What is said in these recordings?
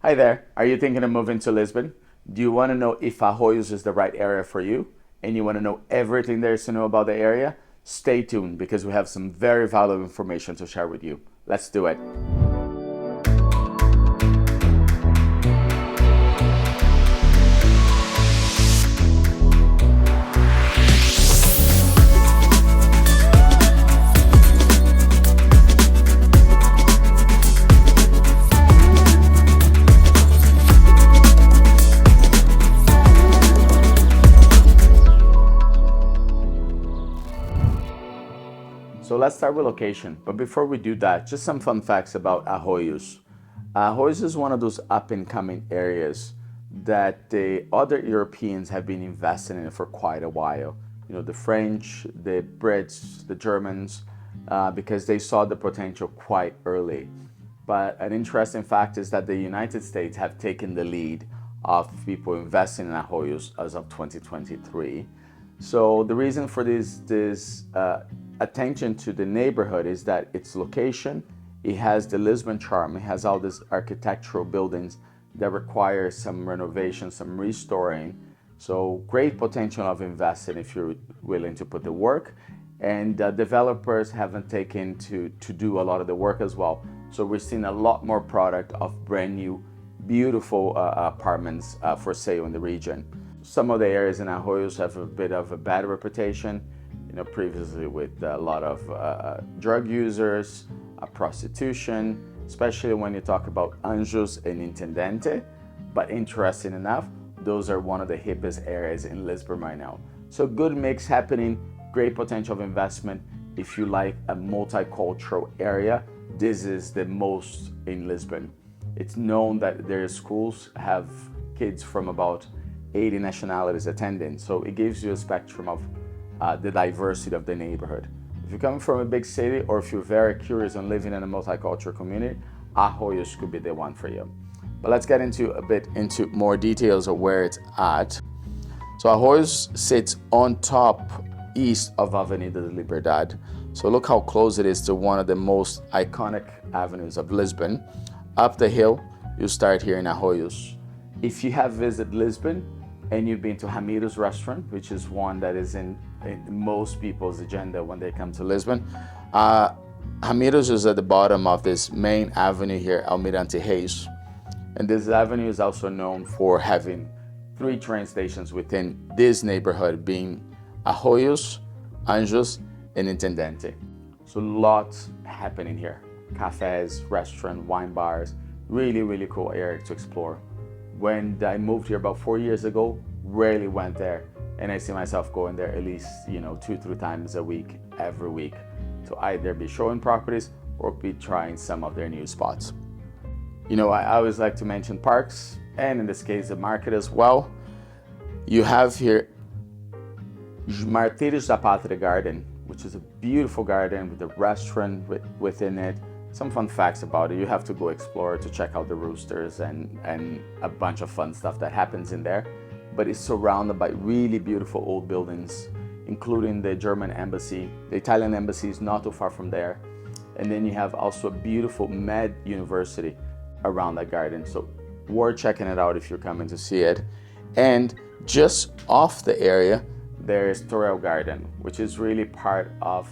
Hi there. Are you thinking of moving to Lisbon? Do you want to know if Arroios is the right area for you? And you want to know everything there is to know about the area? Stay tuned because we have some very valuable information to share with you. Let's do it. So let's start with location. But before we do that, just some fun facts about Arroios. Arroios is one of those up and coming areas that the other Europeans have been investing in for quite a while. You know, the French, the Brits, the Germans, because they saw the potential quite early. But an interesting fact is that the United States have taken the lead of people investing in Arroios as of 2023. So the reason for this attention to the neighborhood is that its location, it has the Lisbon charm, it has all these architectural buildings that require some renovation, some restoring. So great potential of investing if you're willing to put the work. And developers haven't taken to do a lot of the work as well. So we're seeing a lot more product of brand new, beautiful apartments for sale in the region. Some of the areas in Arroios have a bit of a bad reputation, you know, previously with a lot of drug users, prostitution, especially when you talk about Anjos and Intendente. But interesting enough, those are one of the hippest areas in Lisbon right now. So good mix happening, great potential of investment. If you like a multicultural area, this is the most in Lisbon. It's known that their schools have kids from about 80 nationalities attending. So it gives you a spectrum of the diversity of the neighborhood. If you're coming from a big city or if you're very curious on living in a multicultural community, Arroios could be the one for you. But let's get into a bit into more details of where it's at. So Arroios sits on top east of Avenida de Liberdade. So look how close it is to one of the most iconic avenues of Lisbon. Up the hill, you start here in Arroios. If you have visited Lisbon and you've been to Ramiro's restaurant, which is one that is in most people's agenda when they come to Lisbon, Ramiro's is at the bottom of this main avenue here, Almirante Reis. And this avenue is also known for having 3 train stations within this neighborhood, being Arroios, Anjos, and Intendente. So lots happening here. Cafes, restaurant, wine bars, really, really cool area to explore. When I moved here about 4 years ago, rarely went there. And I see myself going there at least, 2-3 times a week, every week, to either be showing properties or be trying some of their new spots. I always like to mention parks, and in this case, the market as well. You have here Martírios da Pátria Garden, which is a beautiful garden with a restaurant within it. Some fun facts about it. You have to go explore to check out the roosters and a bunch of fun stuff that happens in there. But it's surrounded by really beautiful old buildings, including the German embassy. The Italian embassy is not too far from there. And then you have also a beautiful med university around that garden. So worth checking it out if you're coming to see it. And just off the area, there is Torel Garden, which is really part of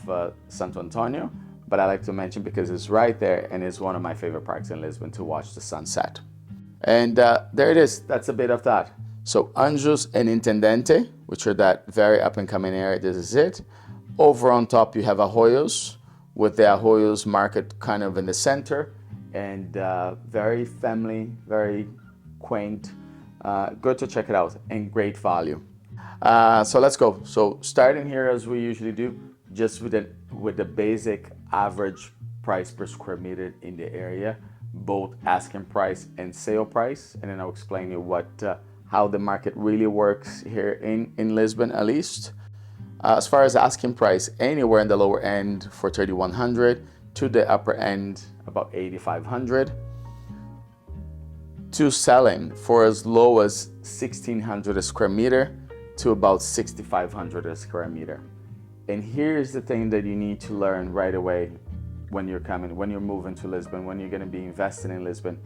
Santo Antonio. But I like to mention because it's right there and it's one of my favorite parks in Lisbon to watch the sunset. And there it is. That's a bit of that. So Anjos and Intendente, which are that very up and coming area, this is it. Over on top, you have Arroios, with the Arroios market kind of in the center, and very family, very quaint. Good to check it out, and great value. So let's go. So starting here as we usually do, just with the basic average price per square meter in the area, both asking price and sale price, and then I'll explain you how the market really works here in Lisbon at least. As far as asking price, anywhere in the lower end for 3,100 to the upper end about 8,500. To selling for as low as 1,600 a square meter to about 6,500 a square meter. And here's the thing that you need to learn right away when you're moving to Lisbon, when you're going to be investing in Lisbon.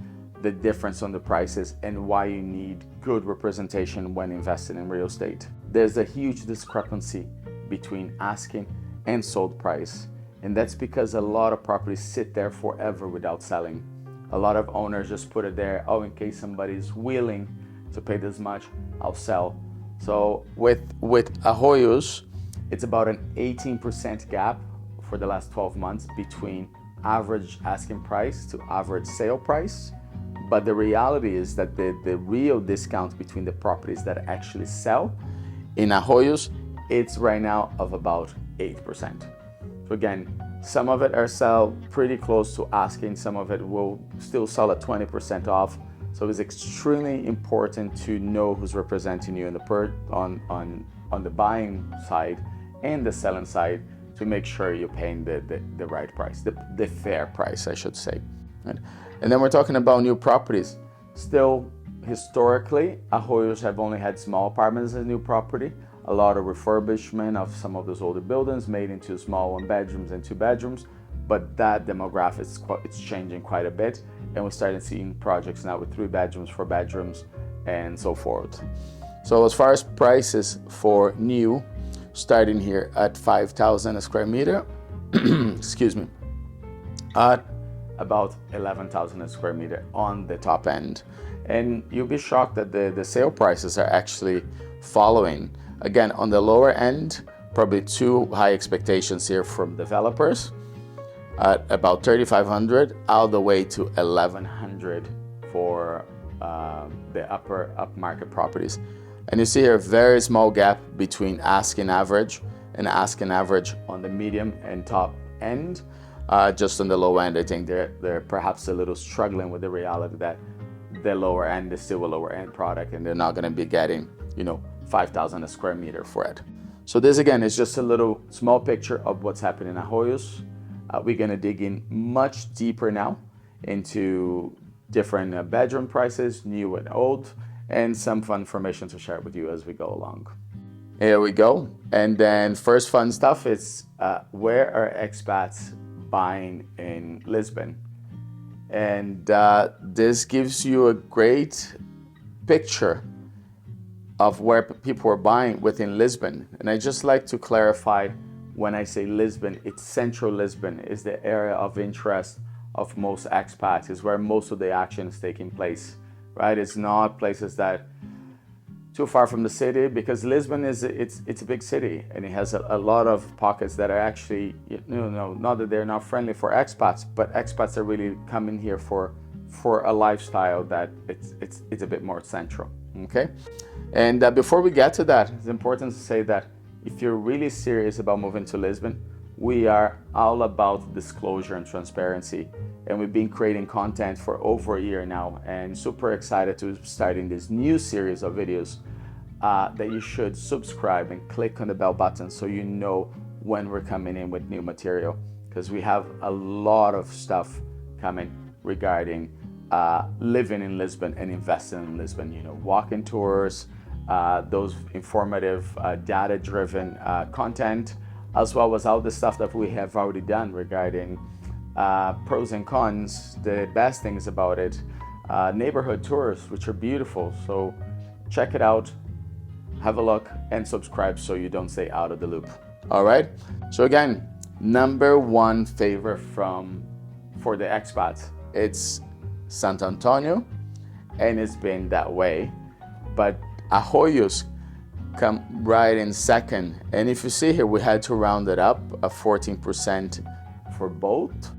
the difference on the prices and why you need good representation when investing in real estate. There's a huge discrepancy between asking and sold price, and that's because a lot of properties sit there forever without selling. A lot of owners just put it there, oh, in case somebody's willing to pay this much, I'll sell. So with Arroios, it's about an 18% gap for the last 12 months between average asking price to average sale price. But the reality is that the real discount between the properties that actually sell in Arroios, it's right now of about 8%. So again, some of it are sell pretty close to asking, some of it will still sell at 20% off. So it's extremely important to know who's representing you in on the buying side and the selling side to make sure you're paying the right price, the fair price, I should say. Right? And then we're talking about new properties. Still, historically, Arroios have only had small apartments as new property. A lot of refurbishment of some of those older buildings made into small 1 bedrooms and 2 bedrooms, but that demographic it's changing quite a bit, and we're starting seeing projects now with 3 bedrooms, 4 bedrooms, and so forth. So as far as prices for new, starting here at 5,000 a square meter, excuse me, at about 11,000 a square meter on the top end. And you'll be shocked that the sale prices are actually following. Again, on the lower end, probably too high expectations here from developers at about 3,500 all the way to 1,100 for the upmarket properties. And you see here a very small gap between asking average and asking average on the medium and top end. Just on the low end, I think they're perhaps a little struggling with the reality that the lower end is still a lower end product and they're not going to be getting, 5,000 a square meter for it. So this again is just a little small picture of what's happening in Arroios. We're going to dig in much deeper now into different bedroom prices, new and old, and some fun information to share with you as we go along. Here we go. And then first fun stuff is where are expats buying in Lisbon? And this gives you a great picture of where people are buying within Lisbon. And I just like to clarify, when I say Lisbon, it's central Lisbon is the area of interest of most expats, is where most of the action is taking place, right? It's not places that too far from the city, because Lisbon it's a big city and it has a lot of pockets that are actually, not that they're not friendly for expats, but expats are really coming here for a lifestyle that it's a bit more central, okay? And before we get to that, it's important to say that if you're really serious about moving to Lisbon, we are all about disclosure and transparency. And we've been creating content for over a year now, and super excited to starting this new series of videos that you should subscribe and click on the bell button so you know when we're coming in with new material, because we have a lot of stuff coming regarding living in Lisbon and investing in Lisbon, walk-in tours, those informative data-driven content, as well as all the stuff that we have already done regarding pros and cons, the best things about it, neighborhood tours, which are beautiful. So check it out, have a look, and subscribe so you don't stay out of the loop. All right. So again, number one favorite for the expats, it's Santo Antonio, and it's been that way. But Arroios come right in second. And if you see here, we had to round it up a 14% for both,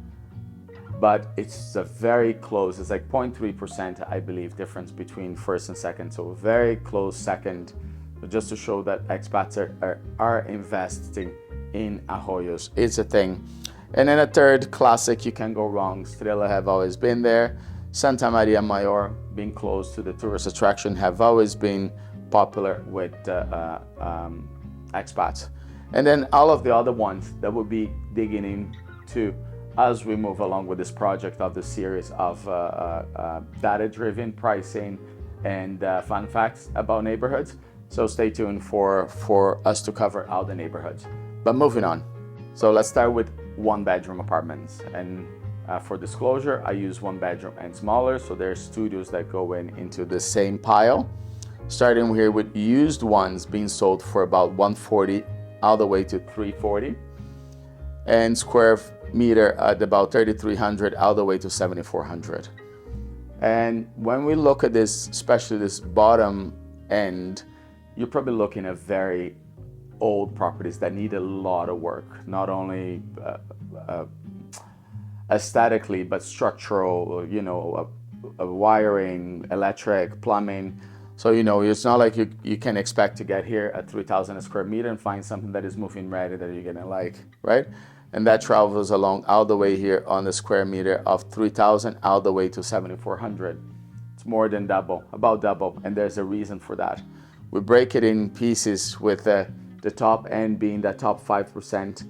but it's a very close, it's like 0.3%, I believe, difference between first and second. So very close second, just to show that expats are investing in Arroios. It's a thing. And then a third classic, you can go wrong. Estrela have always been there. Santa Maria Maior, being close to the tourist attraction, have always been popular with expats. And then all of the other ones that we'll be digging into as we move along with this project of the series of data-driven pricing and fun facts about neighborhoods. So stay tuned for us to cover all the neighborhoods. But moving on. So let's start with 1-bedroom apartments. And For disclosure, I use 1 bedroom and smaller, so there's studios that go into the same pile. Starting here with used ones being sold for about 140 all the way to 340, and square meter at about 3,300 all the way to 7,400. And when we look at this, especially this bottom end, you're probably looking at very old properties that need a lot of work, not only aesthetically, but structural, wiring, electric, plumbing. So, it's not like you can expect to get here at 3,000 square meter and find something that is moving ready that you're gonna like, right? And that travels along all the way here on the square meter of 3,000 all the way to 7,400. It's more than double, about double, and there's a reason for that. We break it in pieces with the top end being the top 5%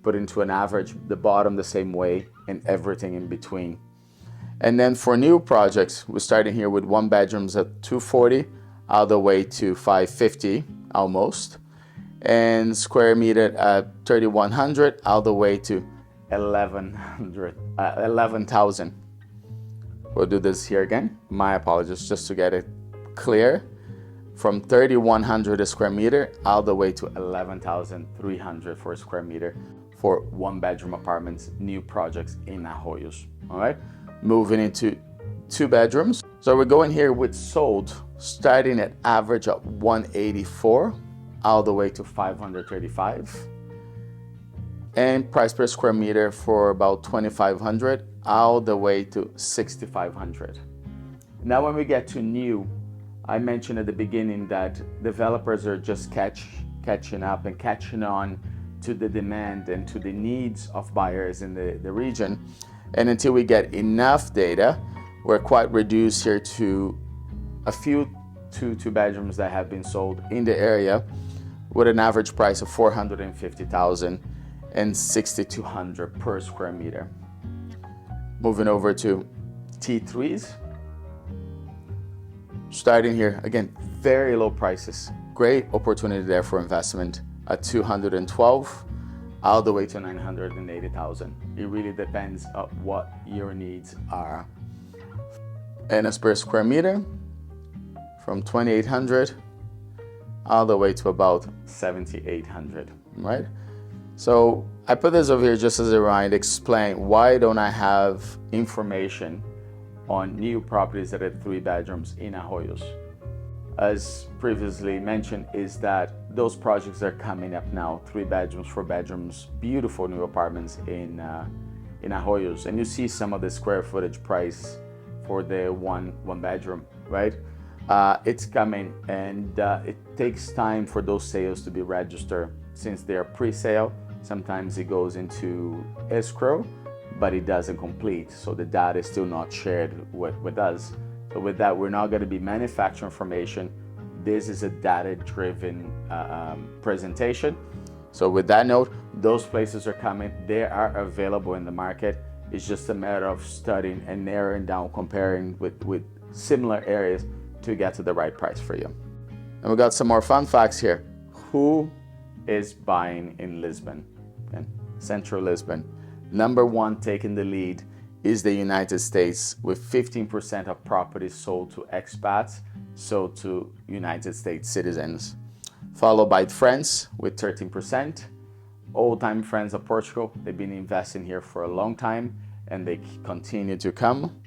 put into an average, the bottom the same way, and everything in between. And then for new projects, we're starting here with 1 bedrooms at 240 all the way to 550 almost, and square meter at 3,100 all the way to 11,000. We'll do this here again. My apologies, just to get it clear. From 3,100 a square meter all the way to 11,300 for a square meter for 1 bedroom apartments, new projects in Arroios. All right, moving into 2 bedrooms. So we're going here with sold starting at average at 184 all the way to 535, and price per square meter for about 2,500 all the way to 6,500. Now when we get to new, I mentioned at the beginning that developers are just catching up and catching on to the demand and to the needs of buyers in the region. And until we get enough data, we're quite reduced here to a few two bedrooms that have been sold in the area with an average price of 450,000 and 6,200 per square meter. Moving over to T3s. Starting here, again, very low prices. Great opportunity there for investment at 212 all the way to 980,000. It really depends on what your needs are. And as per square meter, from 2,800 all the way to about 7,800, right? So I put this over here just as a reminder, explain why don't I have information on new properties that are 3 bedrooms in Arroios. As previously mentioned, is that those projects are coming up now, 3 bedrooms, 4 bedrooms, beautiful new apartments in Arroios, and you see some of the square footage price for the one bedroom, right? It's coming, and it takes time for those sales to be registered. Since they are pre-sale, sometimes it goes into escrow, but it doesn't complete, so the data is still not shared with us. So with that, we're not going to be manufacturing information. This is a data-driven presentation. So with that note, those places are coming. They are available in the market. It's just a matter of studying and narrowing down, comparing with similar areas to get to the right price for you. And we got some more fun facts here. Who is buying in Lisbon? Okay. Central Lisbon. Number 1 taking the lead is the United States, with 15% of properties sold to expats, sold to United States citizens. Followed by France with 13%. Old-time friends of Portugal, they've been investing here for a long time and they continue to come.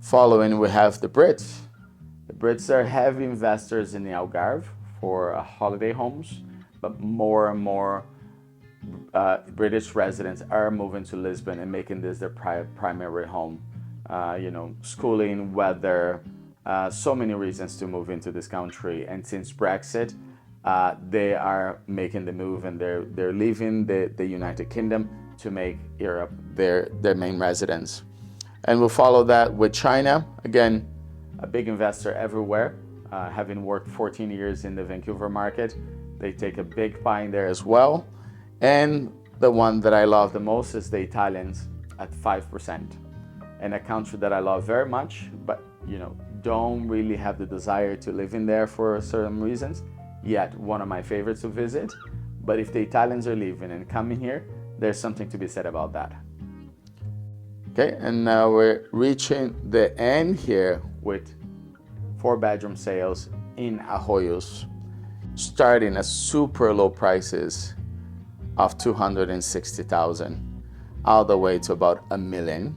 Following, we have the Brits. The Brits are heavy investors in the Algarve for holiday homes, but more and more British residents are moving to Lisbon and making this their primary home. Schooling, weather, so many reasons to move into this country. And since Brexit, they are making the move, and they're leaving the United Kingdom to make Europe their main residence. And we'll follow that with China. Again, a big investor everywhere, having worked 14 years in the Vancouver market. They take a big pie in there as well. And the one that I love the most is the Italians at 5%. And a country that I love very much, but don't really have the desire to live in there for certain reasons. Yet one of my favorites to visit. But if the Italians are leaving and coming here, there's something to be said about that. Okay, and now we're reaching the end here with 4-bedroom sales in Arroios, starting at super low prices of 260,000 all the way to about $1 million,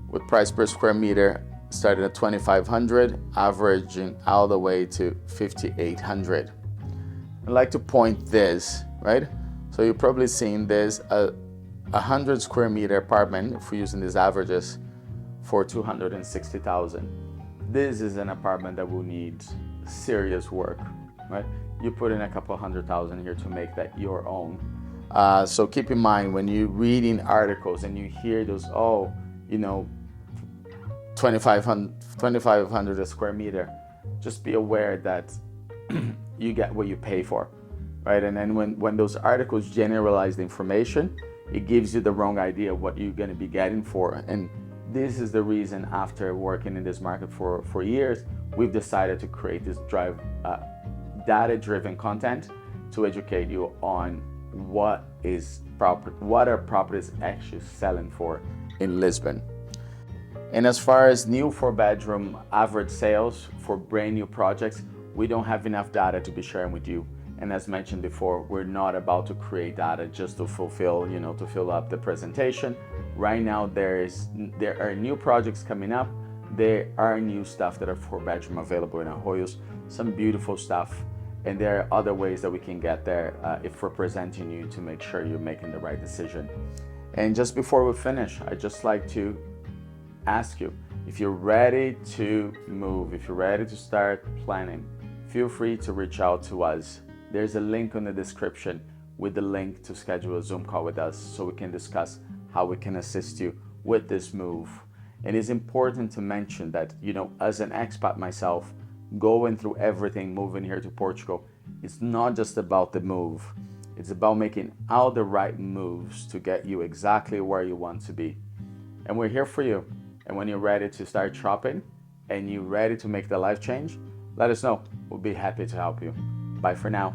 with price per square meter starting at 2,500, averaging all the way to 5,800. I'd like to point this, right? So you've probably seen this a 100 square meter apartment, if we're using these averages, for 260,000. This is an apartment that will need serious work, right? You put in a couple $100,000 here to make that your own. So keep in mind when you're reading articles and you hear those, 2,500 a square meter, just be aware that you get what you pay for, right? And then when those articles generalize the information, it gives you the wrong idea of what you're going to be getting for. And this is the reason, after working in this market for years, we've decided to create this data-driven content to educate you on what are properties actually selling for in Lisbon. And as far as new 4-bedroom average sales for brand new projects, we don't have enough data to be sharing with you. And as mentioned before, we're not about to create data just to fill up the presentation. Right now, there are new projects coming up. There are new stuff that are 4-bedroom available in Arroios, some beautiful stuff. And there are other ways that we can get there if we're presenting you to make sure you're making the right decision. And just before we finish, I'd just like to ask you, if you're ready to move, if you're ready to start planning, feel free to reach out to us. There's a link in the description with the link to schedule a Zoom call with us so we can discuss how we can assist you with this move. It is important to mention that, as an expat myself, going through everything, moving here to Portugal, it's not just about the move. It's about making all the right moves to get you exactly where you want to be. And we're here for you. And when you're ready to start shopping and you're ready to make the life change, let us know. We'll be happy to help you. Bye for now.